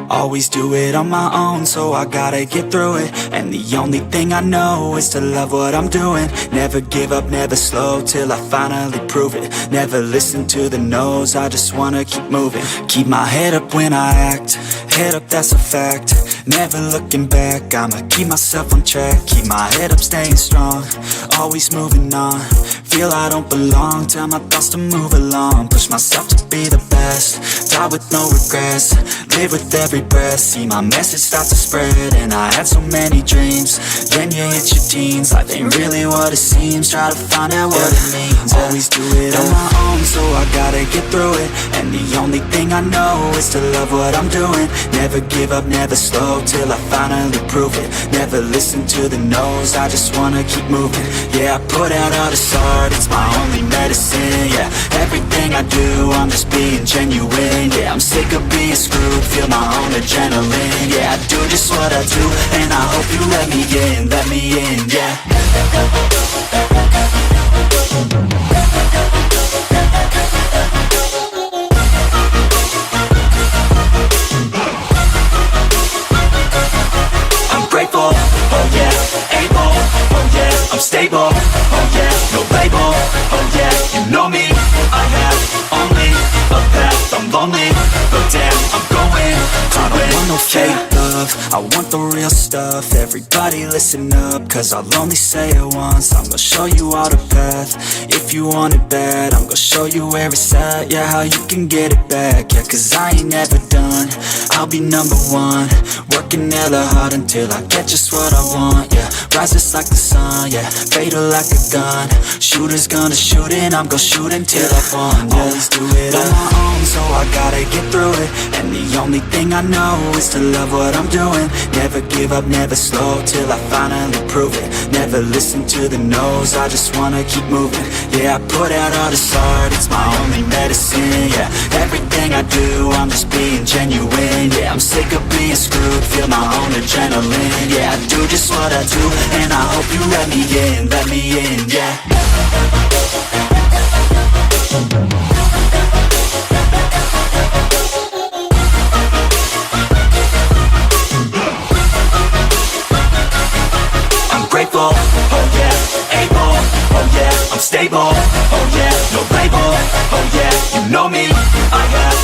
Always do it on my own, so I gotta get through it. And the only thing I know is to love what I'm doing. Never give up, never slow, till I finally prove it. Never listen to the no's, I just wanna keep moving. Keep my head up when I act, head up, that's a fact. Never looking back, I'ma keep myself on track. Keep my head up, staying strong, always moving on. Feel I don't belong, tell my thoughts to move along. Push myself to be the best, die with no regrets. Live with every breath, see my message start to spread. And I had so many dreams, then you hit your teens. Life ain't really what it seems, try to find out what it means. Always do it on my own, so I gotta get through it. And the only thing I know is to love what I'm doing. Never give up, never slow, till I finally prove it. Never listen to the no's, I just wanna keep moving. Yeah, I put out all this art, it's my only medicine. Yeah, everything I do, I'm just being genuine. Yeah, I'm sick of being screwed, feel my own adrenaline. Yeah, I do just what I do, and I hope you let me in, yeah. I'm grateful, oh yeah, able, oh yeah, I'm stable, oh yeah, no label, oh yeah, you know me, I have only a path, I'm lonely, but damn, I'm going to I don't want no fake love, I want the real stuff. Everybody listen up, cause I'll only say it once. I'm gonna show you all the path, if you want it bad. I'm gonna show you where it's at, yeah, how you can get it back. Yeah, cause I ain't never done, I'll be number one. Working hella hard until I get just what I want, yeah. Rises like the sun, yeah, fatal like a gun. Shooters gonna shoot and I'm gonna shoot until I won, yeah. Always do it on my own, so I gotta get through it. And the only thing I know is to love what I'm doing. Never give up, never slow, till I finally prove it. Never listen to the no's, I just wanna keep moving. Yeah, I put out all this art, it's my only medicine. Yeah, everything I do, I'm just being genuine. Yeah, I'm sick of being screwed, feel my own adrenaline. Yeah, I do just what I do, and I hope you let me in, yeah. I'm grateful, oh yeah, able, oh yeah, I'm stable, oh yeah, no label, oh yeah, you know me, I have